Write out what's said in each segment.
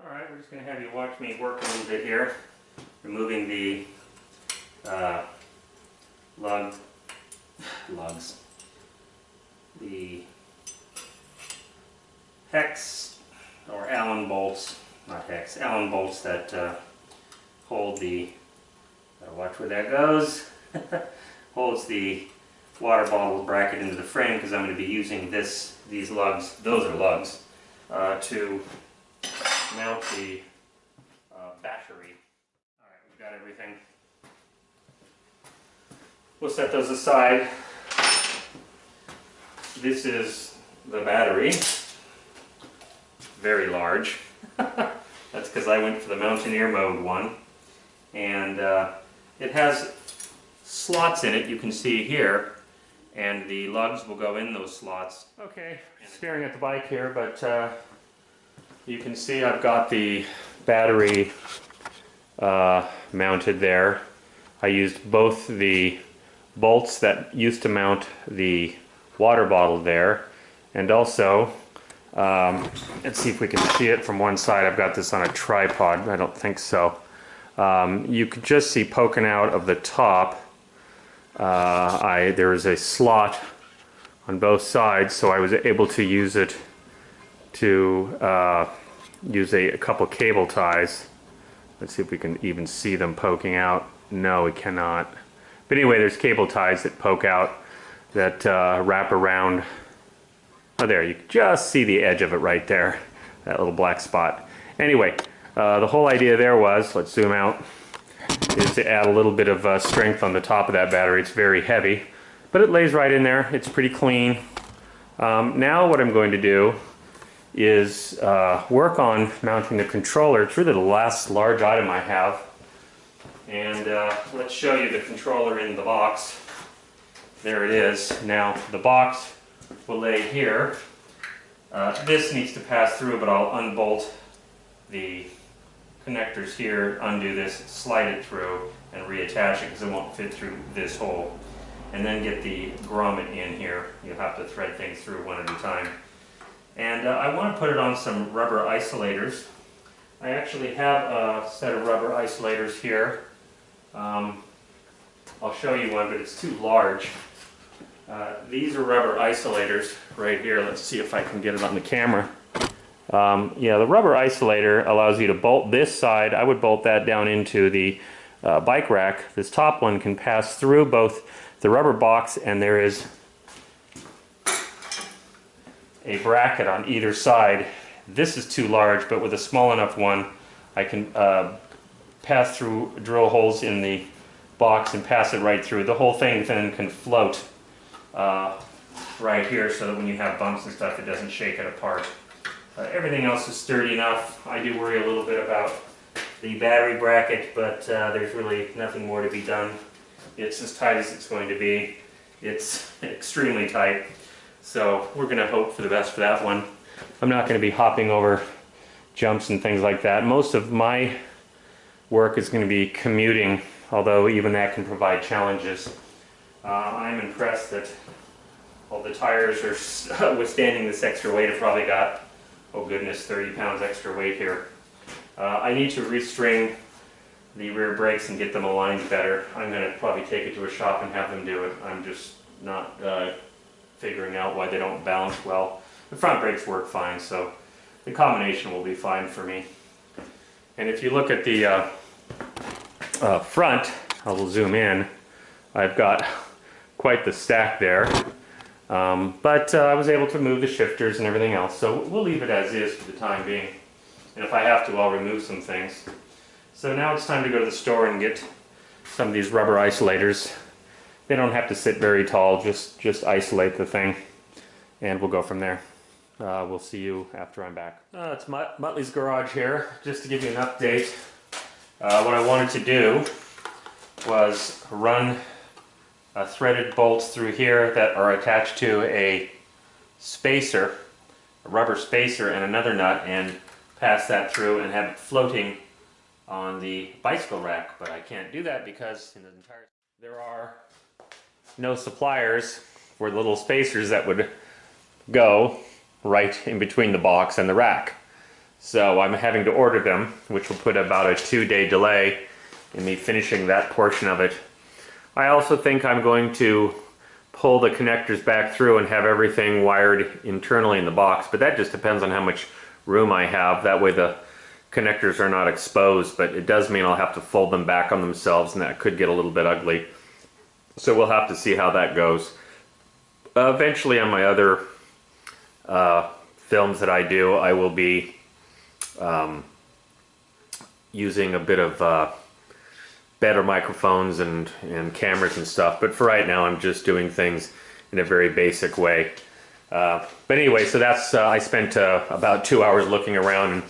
Alright, we're just going to have you watch me work a little bit here, removing the the hex or Allen bolts, not hex, Allen bolts that hold the, gotta watch where that goes, holds the water bottle bracket into the frame, because I'm going to be using these lugs, those are lugs, to mount the battery. Alright, we've got everything. We'll set those aside. This is the battery. Very large. That's because I went for the Mountaineer mode one. And it has slots in it, you can see here. And the lugs will go in those slots. Okay, staring at the bike here, but you can see I've got the battery mounted there. I used both the bolts that used to mount the water bottle there, and also let's see if we can see it from one side. I've got this on a tripod. I don't think so. You could just see poking out of the top. There is a slot on both sides, so I was able to use it to use a couple cable ties. Let's see if we can even see them poking out. No, we cannot. But anyway, there's cable ties that poke out that wrap around. Oh, there, you can just see the edge of it right there, that little black spot. Anyway, the whole idea there was, let's zoom out, is to add a little bit of strength on the top of that battery. It's very heavy, but it lays right in there. It's pretty clean. Now what I'm going to do is work on mounting the controller. It's really the last large item I have. And let's show you the controller in the box. There it is. Now the box will lay here. This needs to pass through, but I'll unbolt the connectors here, undo this, slide it through, and reattach it because it won't fit through this hole. And then get the grommet in here. You'll have to thread things through one at a time. And I want to put it on some rubber isolators. I actually have a set of rubber isolators here. I'll show you one, but it's too large. These are rubber isolators right here. Let's see if I can get it on the camera. Yeah, the rubber isolator allows you to bolt this side. I would bolt that down into the bike rack. This top one can pass through both the rubber box, and there is a bracket on either side. This is too large, but with a small enough one, I can pass through, drill holes in the box and pass it right through. The whole thing then can float right here, so that when you have bumps and stuff, it doesn't shake it apart. Everything else is sturdy enough. I do worry a little bit about the battery bracket, but there's really nothing more to be done. It's as tight as it's going to be. It's extremely tight. So we're going to hope for the best for that one. I'm not going to be hopping over jumps and things like that. Most of my work is going to be commuting, although even that can provide challenges. I'm impressed that all the tires are withstanding this extra weight. I've probably got, oh goodness, 30 pounds extra weight here. I need to restring the rear brakes and get them aligned better. I'm going to probably take it to a shop and have them do it. I'm just not figuring out why they don't balance well. The front brakes work fine, so the combination will be fine for me. And if you look at the front, I will zoom in. I've got quite the stack there. But I was able to move the shifters and everything else, so we'll leave it as is for the time being. And if I have to, I'll remove some things. So now it's time to go to the store and get some of these rubber isolators. They don't have to sit very tall, just isolate the thing, and we'll go from there. We'll see you after I'm back. It's Muttley's garage here, just to give you an update. What I wanted to do was run threaded bolts through here that are attached to a spacer, a rubber spacer, and another nut, and pass that through and have it floating on the bicycle rack. But I can't do that because there are no suppliers for the little spacers that would go right in between the box and the rack. So I'm having to order them, which will put about a 2-day delay in me finishing that portion of it. I also think I'm going to pull the connectors back through and have everything wired internally in the box, but that just depends on how much room I have. That way the connectors are not exposed, but it does mean I'll have to fold them back on themselves, and that could get a little bit ugly. So we'll have to see how that goes. Eventually on my other films that I do, I will be using a bit of better microphones and cameras and stuff, but for right now I'm just doing things in a very basic way. But anyway, so that's I spent about 2 hours looking around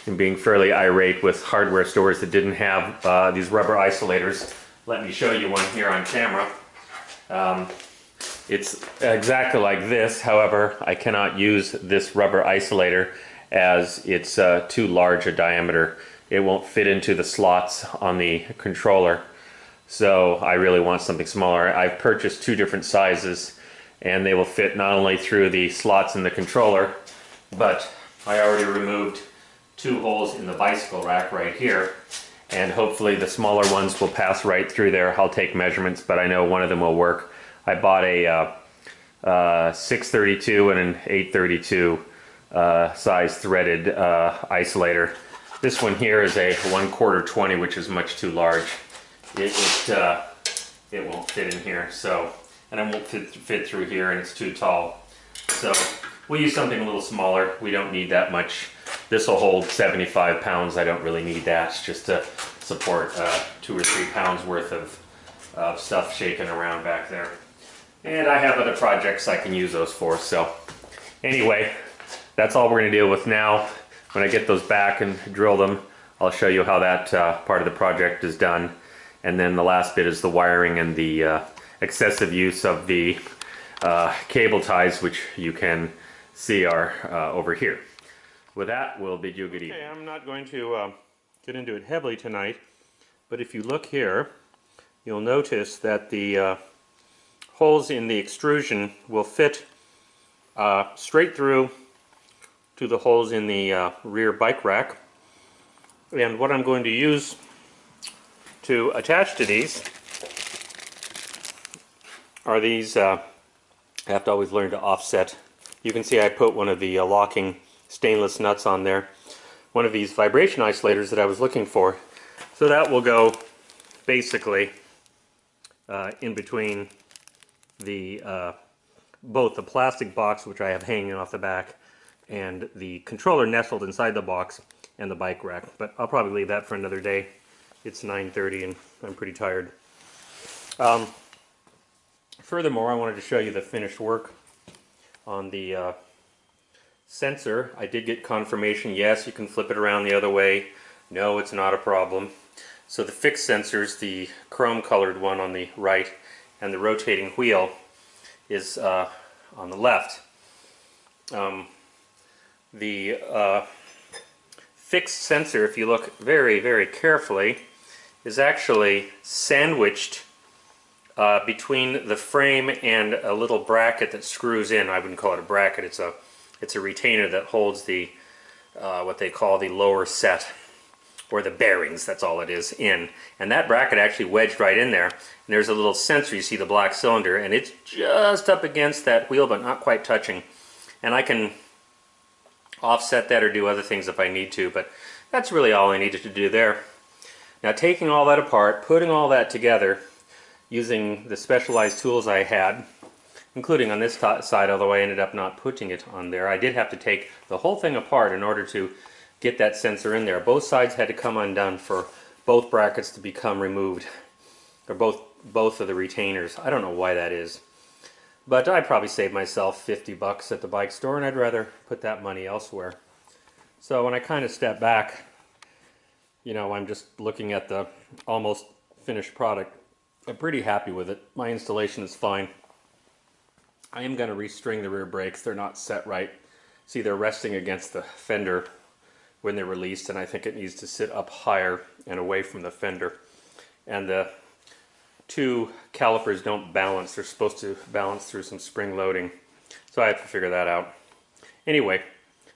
and being fairly irate with hardware stores that didn't have these rubber isolators. Let me show you one here on camera. It's exactly like this, however I cannot use this rubber isolator as it's too large a diameter. It won't fit into the slots on the controller, so I really want something smaller. I've purchased 2 different sizes, and they will fit not only through the slots in the controller, but I already removed 2 holes in the bicycle rack right here, and hopefully the smaller ones will pass right through there. I'll take measurements, but I know one of them will work. I bought a 632 and an 832 size threaded isolator. This one here is a 1/4 20, which is much too large. It won't fit in here, so, and it won't fit through here, and it's too tall. So we'll use something a little smaller. We don't need that much. This will hold 75 pounds. I don't really need that. It's just to support 2 or 3 pounds worth of stuff shaking around back there. And I have other projects I can use those for. So anyway, that's all we're going to deal with now. When I get those back and drill them, I'll show you how that part of the project is done. And then the last bit is the wiring and the excessive use of the cable ties, which you can see are over here. With that, we'll bid you a good evening. Okay, I'm not going to get into it heavily tonight, but if you look here, you'll notice that the holes in the extrusion will fit straight through to the holes in the rear bike rack. And what I'm going to use to attach to these are these, I have to always learn to offset. You can see I put one of the locking stainless nuts on there, one of these vibration isolators that I was looking for. So that will go basically in between the both the plastic box, which I have hanging off the back, and the controller nestled inside the box, and the bike rack. But I'll probably leave that for another day. It's 9:30 and I'm pretty tired. Furthermore, I wanted to show you the finished work on the sensor. I did get confirmation, yes, you can flip it around the other way. No, it's not a problem. So the fixed sensors, the chrome colored one on the right, and the rotating wheel is on the left. The fixed sensor, if you look very, very carefully, is actually sandwiched between the frame and a little bracket that screws in. I wouldn't call it a bracket, it's a retainer that holds the what they call the lower set, or the bearings, that's all it is, in. And that bracket actually wedged right in there. And there's a little sensor, you see the black cylinder, and it's just up against that wheel, but not quite touching. And I can offset that or do other things if I need to, but that's really all I needed to do there. Now, taking all that apart, putting all that together, using the specialized tools I had, including on this side, although I ended up not putting it on there. I did have to take the whole thing apart in order to get that sensor in there. Both sides had to come undone for both brackets to become removed, or both of the retainers. I don't know why that is, but I probably saved myself 50 bucks at the bike store, and I'd rather put that money elsewhere. So when I kind of step back, you know, I'm just looking at the almost finished product. I'm pretty happy with it. My installation is fine. I am going to restring the rear brakes. They're not set right. See, they're resting against the fender when they're released, and I think it needs to sit up higher and away from the fender. And the 2 calipers don't balance. They're supposed to balance through some spring loading. So I have to figure that out. Anyway,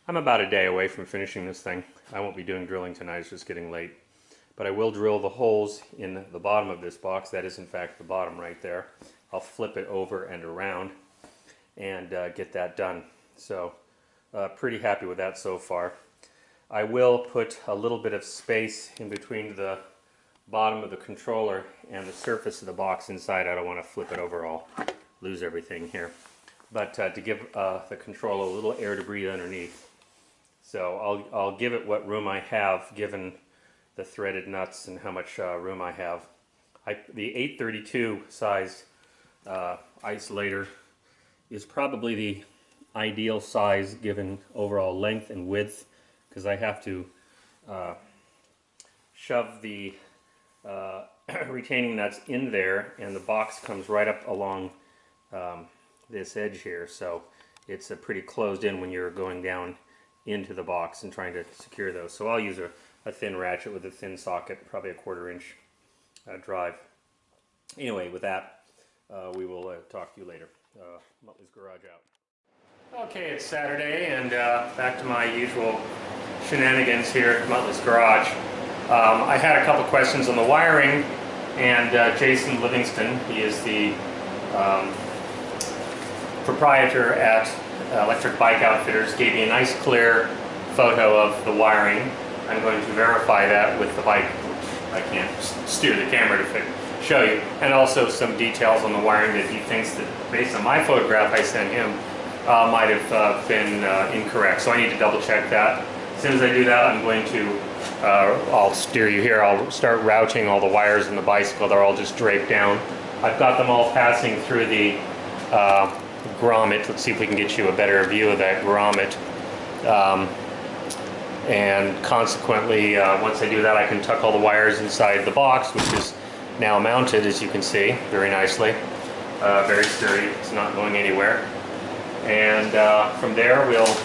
I'm about a day away from finishing this thing. I won't be doing drilling tonight, it's just getting late. But I will drill the holes in the bottom of this box. That is in fact the bottom right there. I'll flip it over and around and get that done. So pretty happy with that so far. I will put a little bit of space in between the bottom of the controller and the surface of the box inside. I don't want to flip it over, I'll lose everything here. But to give the controller a little air to breathe underneath. So I'll give it what room I have given the threaded nuts and how much room I have. The 832 size isolator is probably the ideal size given overall length and width, because I have to shove the retaining nuts in there, and the box comes right up along this edge here, so it's pretty closed in when you're going down into the box and trying to secure those. So I'll use a thin ratchet with a thin socket, probably a 1/4 inch drive. Anyway, with that, we will talk to you later. Muttley's Garage out. Okay, it's Saturday, and back to my usual shenanigans here at Muttley's Garage. I had a couple questions on the wiring, and Jason Livingston, he is the proprietor at Electric Bike Outfitters, gave me a nice clear photo of the wiring. I'm going to verify that with the bike. I can't steer the camera to show you. And also some details on the wiring that he thinks that, based on my photograph I sent him, might have been incorrect. So I need to double check that. As soon as I do that, I'm going to, I'll steer you here, I'll start routing all the wires in the bicycle. They're all just draped down. I've got them all passing through the grommet. Let's see if we can get you a better view of that grommet. And consequently, once I do that, I can tuck all the wires inside the box, which is now mounted, as you can see, very nicely. Very sturdy, it's not going anywhere. And from there, we'll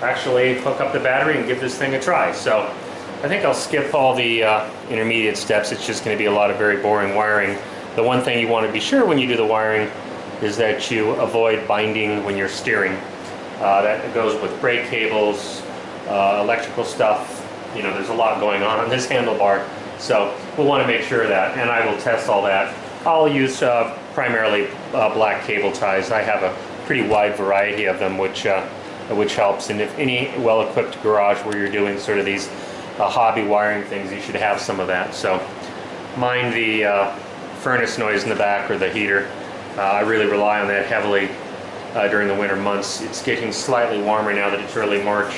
actually hook up the battery and give this thing a try. So I think I'll skip all the intermediate steps. It's just going to be a lot of very boring wiring. The one thing you want to be sure when you do the wiring is that you avoid binding when you're steering. That goes with brake cables, electrical stuff. You know, there's a lot going on this handlebar, so we'll want to make sure of that, and I will test all that. I'll use primarily black cable ties. I have a pretty wide variety of them, which helps. And if any well-equipped garage where you're doing sort of these hobby wiring things, you should have some of that. So mind the furnace noise in the back or the heater. I really rely on that heavily during the winter months. It's getting slightly warmer now that it's early March,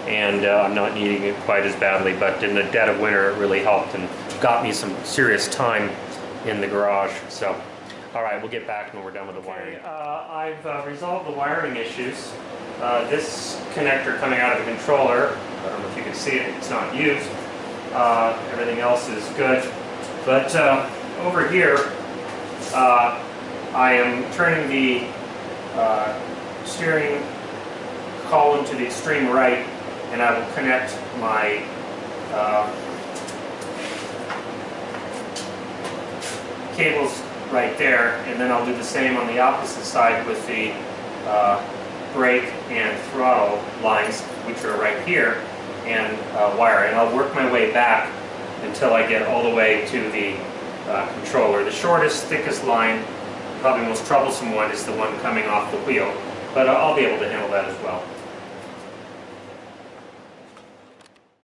and I'm not needing it quite as badly, but in the dead of winter it really helped and got me some serious time in the garage. So, all right, we'll get back when we're done with the wiring. I've resolved the wiring issues. This connector coming out of the controller, I don't know if you can see it, it's not used. Everything else is good. But over here, I am turning the steering column to the extreme right, and I will connect my cables right there, and then I'll do the same on the opposite side with the brake and throttle lines, which are right here, and wire. And I'll work my way back until I get all the way to the controller. The shortest, thickest line, probably most troublesome one, is the one coming off the wheel, but I'll be able to handle that as well.